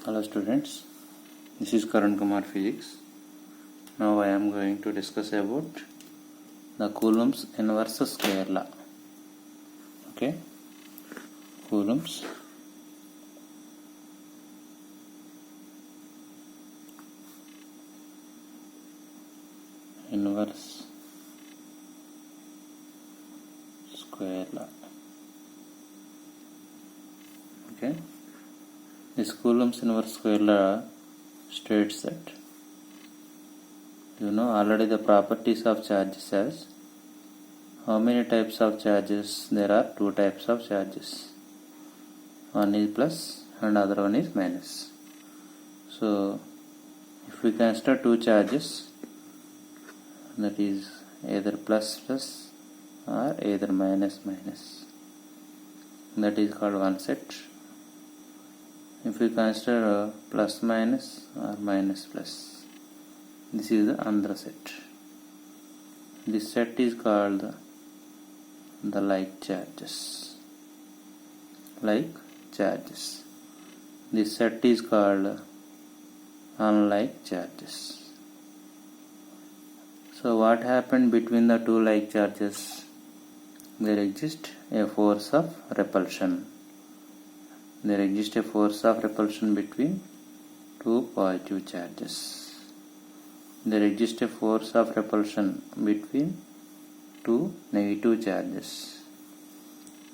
Hello students, this is Karan Kumar Physics. Now I am going to discuss about the Coulomb's inverse square law. Okay, Coulomb's inverse square law. Okay, this Coulomb's inverse square law states that already the properties of charges as how many types of charges there are. Two types of charges, one is plus and other one is minus. So if we consider two charges, that is either plus plus or either minus minus, that is called one set. If we consider plus minus or minus plus, this is the another set. This set is called the like charges. Like charges. This set is called unlike charges. So what happened between the two like charges? There exists a force of repulsion. There exists a force of repulsion between two positive charges. There exists a force of repulsion between two negative charges.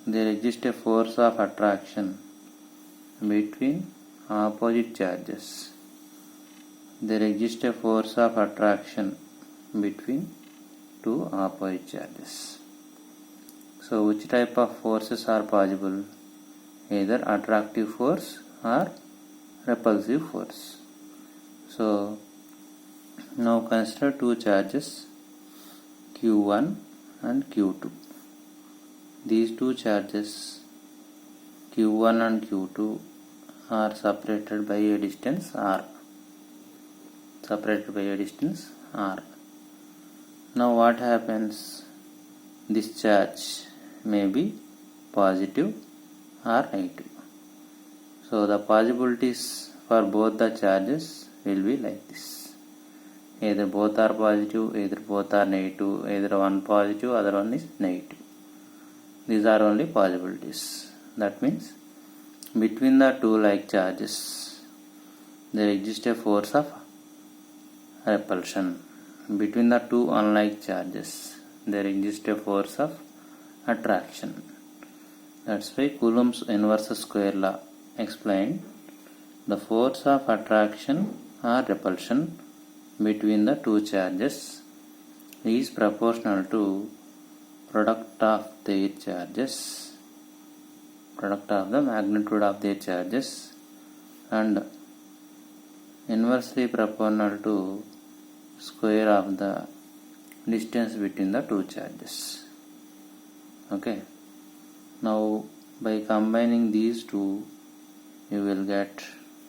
There exists a force of attraction between opposite charges. There exists a force of attraction between two opposite charges. So which type of forces are possible? Either attractive force or repulsive force. So now consider two charges Q1 and Q2. These two charges Q1 and Q2 are separated by a distance r. Now what happens? This charge may be positive or negative. So the possibilities for both the charges will be like this. Either both are positive, either both are negative, either one positive, other one is negative. These are only possibilities. That means between the two like charges there exists a force of repulsion. Between the two unlike charges there exists a force of attraction. That's why Coulomb's inverse square law explained the force of attraction or repulsion between the two charges is proportional to product of their charges, product of the magnitude of their charges, and inversely proportional to square of the distance between the two charges. Okay. Now by combining these two, you will get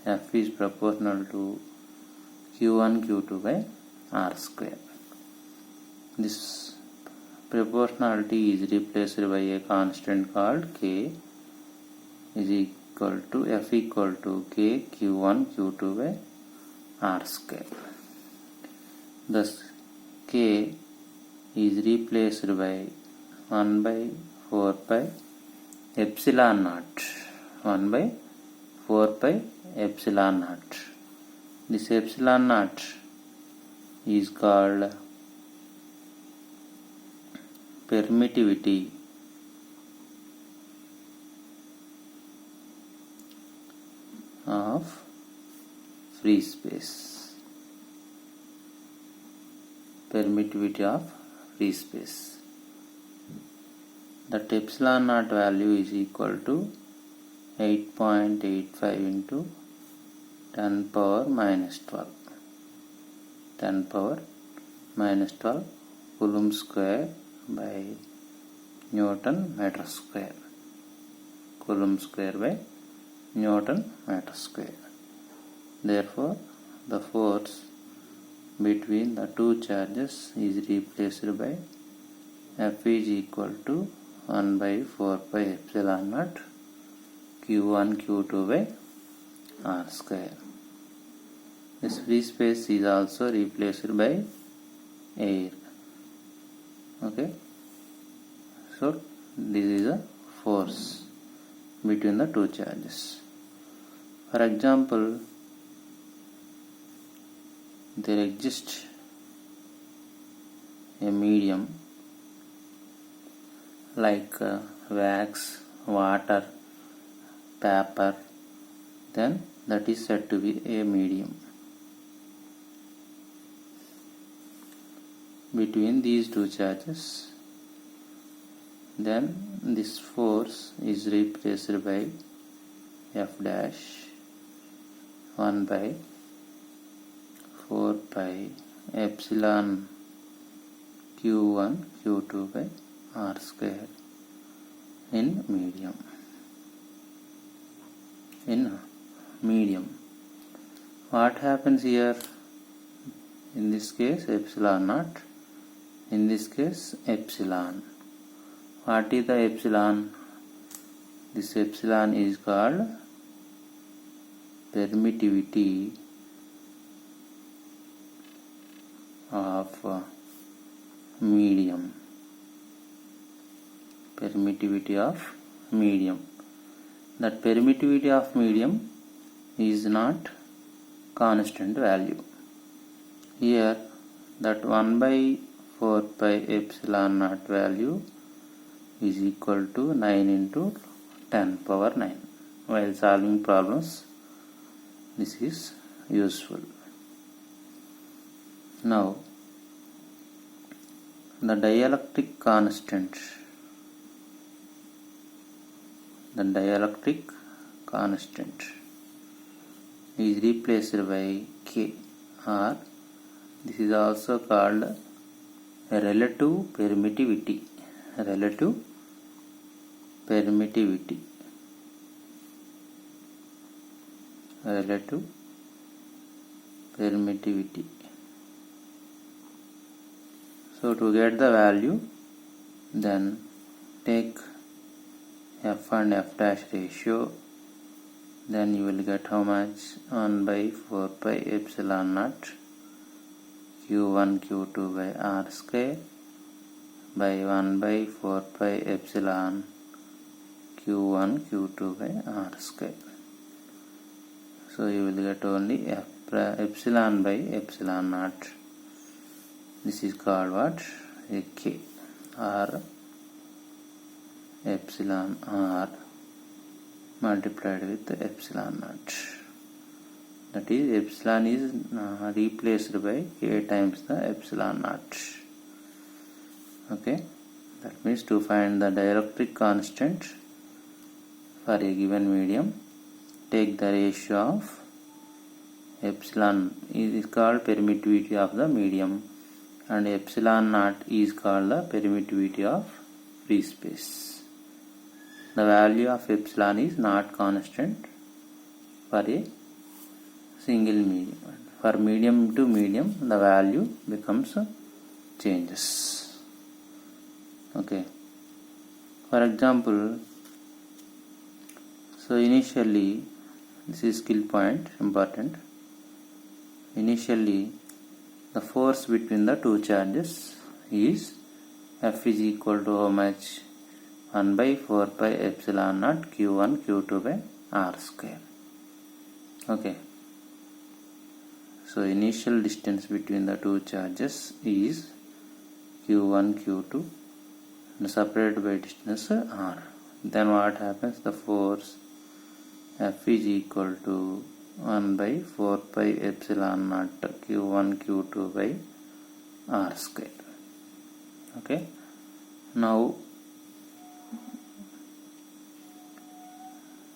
F is proportional to Q1 Q2 by R square. This proportionality is replaced by a constant called K is equal to F equal to K Q1 Q2 by R square. Thus K is replaced by 1 by 4 pi epsilon naught. 1 by 4 pi epsilon naught. This epsilon naught is called permittivity of free space. Permittivity of free space. That epsilon naught value is equal to 8.85 into 10 power minus 12. 10 power minus 12 Coulomb square by Newton meter square. Coulomb square by Newton meter square. Therefore, the force between the two charges is replaced by F is equal to 1 by 4 pi epsilon naught Q1 Q2 by r square. This free space is also replaced by air. Okay, so this is a force between the two charges. For example, there exists a medium like wax, water, paper, then that is said to be a medium. Between these two charges, then this force is replaced by F dash 1 by 4 pi epsilon Q1 Q2 by R square in medium. In medium, what happens here? In this case epsilon naught, in this case epsilon. What is the epsilon? This epsilon is called permittivity of medium. Permittivity of medium. That permittivity of medium is not constant value. Here that 1 by 4 pi epsilon naught value is equal to 9 into 10 power 9. While solving problems, this is useful. Now, the dielectric constant is replaced by K, or this is also called a relative permittivity. Relative permittivity. Relative permittivity. So to get the value, then take F and F dash ratio, then you will get how much? 1 by 4 pi epsilon naught Q1 Q2 by R square by 1 by 4 pi epsilon Q1 Q2 by R square. So you will get only epsilon by epsilon naught. This is called what? A K, or epsilon r multiplied with epsilon naught. That is, epsilon is replaced by K times the epsilon naught. Okay, that means to find the dielectric constant for a given medium, take the ratio of epsilon is called permittivity of the medium, and epsilon naught is called the permittivity of free space. The value of epsilon is not constant for a single medium. For medium to medium, the value becomes changes. Okay. For example, so initially, this is skill point, important. Initially, the force between the two charges is F is equal to how much? 1 by 4 pi epsilon naught Q1 Q2 by R square. Okay. So initial distance between the two charges is Q1 Q2 and separated by distance R. Then what happens? The force F is equal to 1 by 4 pi epsilon naught Q1 Q2 by R square. Okay. Now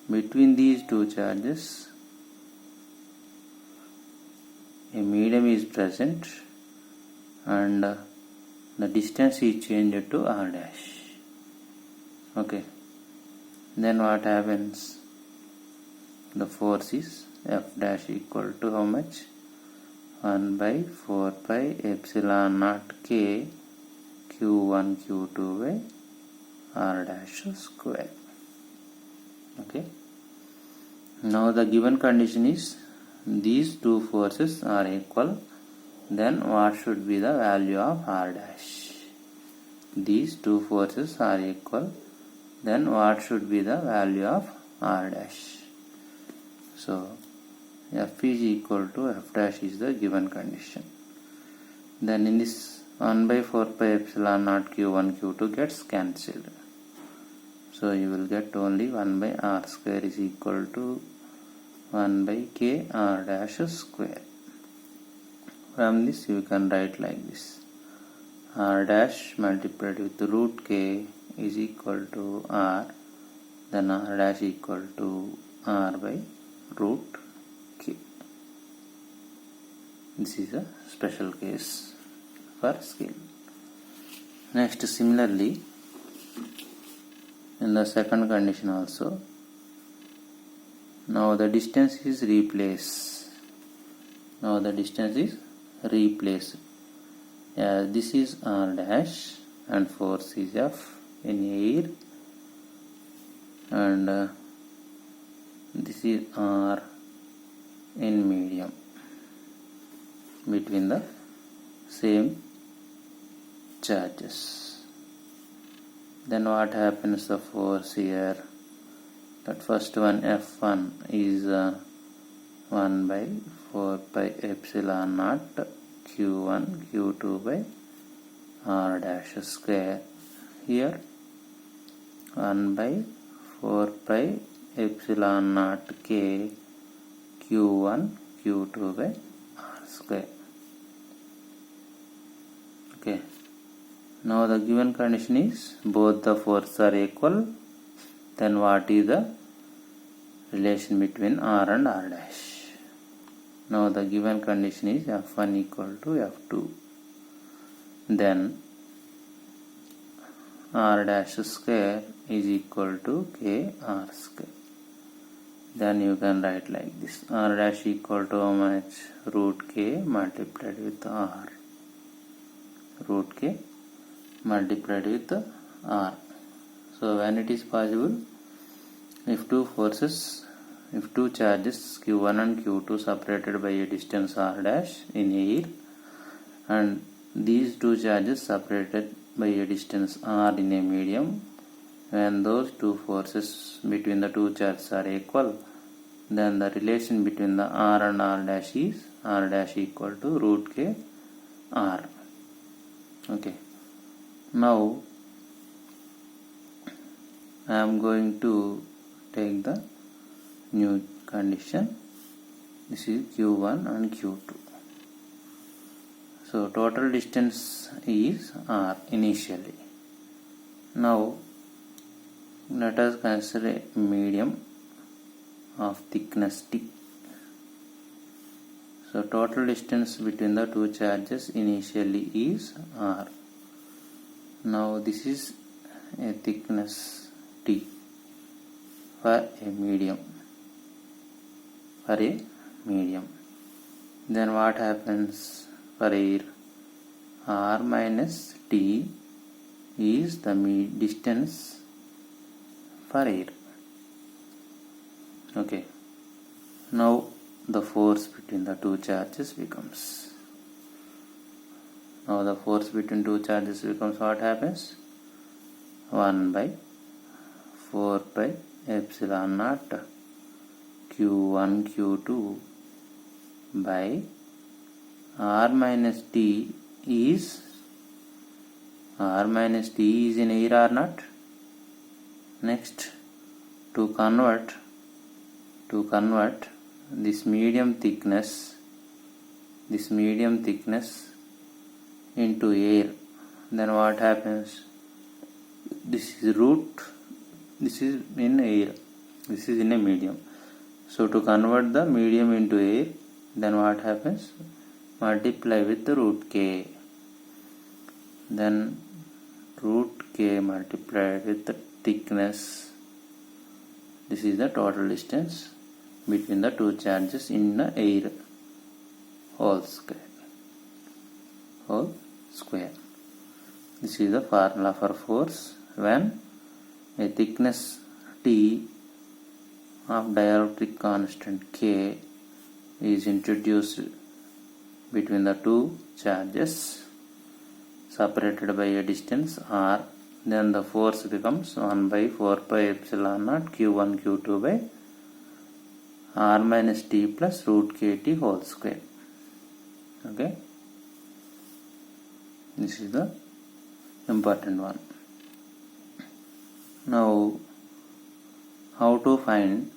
between these two charges a medium is present and the distance is changed to R dash. Okay. Then what happens? The force is F dash equal to how much? 1 by 4 pi epsilon naught K Q1 Q2 by R dash square. Okay. Now the given condition is these two forces are equal, then what should be the value of R dash? These two forces are equal, then what should be the value of R dash? So F is equal to F dash is the given condition. Then in this 1 by 4 pi epsilon naught Q1 Q2 gets cancelled. So you will get only 1 by R square is equal to 1 by K R dash square. From this you can write like this. R dash multiplied with root K is equal to R, then R dash equal to R by root K. This is a special case for scale. Next, similarly, in the second condition also, now the distance is replaced. Now the distance is replaced. This is R dash and force is F in air, and this is R in medium between the same charges. Then what happens the force here? That first one F1 is 1 by 4 pi epsilon naught Q1 Q2 by R dash square. Here 1 by 4 pi epsilon naught K Q1 Q2 by R square. Okay. Now the given condition is both the forces are equal. Then what is the relation between R and R dash? Now the given condition is F1 equal to F2. Then R dash square is equal to K R square. Then you can write like this. R dash equal to how much? Root K multiplied with R. Root K multiplied with R. So when it is possible, if two charges Q1 and Q2 separated by a distance R dash in air, and these two charges separated by a distance R in a medium, when those two forces between the two charges are equal, then the relation between the R and R dash is R dash equal to root K R. Okay. Now I am going to take the new condition. This is Q1 and Q2. So total distance is R initially. Now let us consider a medium of thickness T. So total distance between the two charges initially is R. Now this is a thickness T for a medium. Then what happens for air? R minus T is the distance for air. Okay. Now the force between the two charges becomes. Now the force between two charges becomes what happens? 1 by 4 pi epsilon naught Q1 Q2 by R minus T is in air or not? Next, to convert this medium thickness into air, then what happens? This is in air, this is in a medium. So to convert the medium into air, then what happens? Multiply with the root K. Then root K multiplied with the thickness. This is the total distance between the two charges in the air. Whole square. This is the formula for force when a thickness T of dielectric constant K is introduced between the two charges separated by a distance r, then the force becomes 1 by 4 pi epsilon naught q1 q2 by r minus t plus root kt whole square. Okay, this is the important one. Now, how to find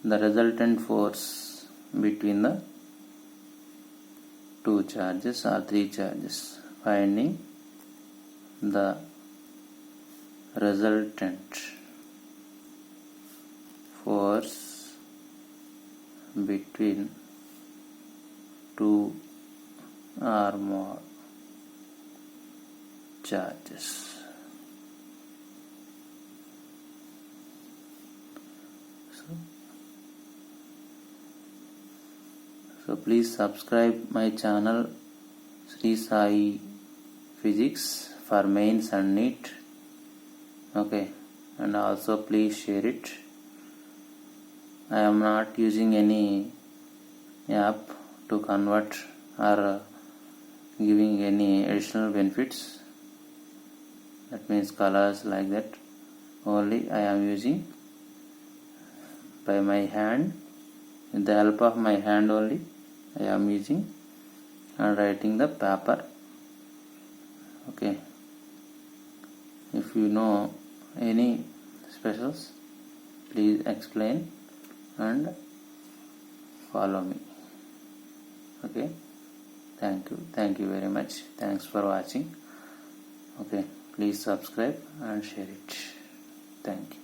the resultant force between the two charges or three charges? Finding the resultant force between two or more charges. So please subscribe my channel Sri Sai Physics for mains and NEET. Okay, and also please share it. I am not using any app to convert or giving any additional benefits, that means colors like that. Only I am using by my hand, with the help of my hand only I am using and writing the paper. Okay, if you know any specials, please explain and follow me. Okay, thank you very much. Thanks for watching. Okay, please subscribe and share it. Thank you.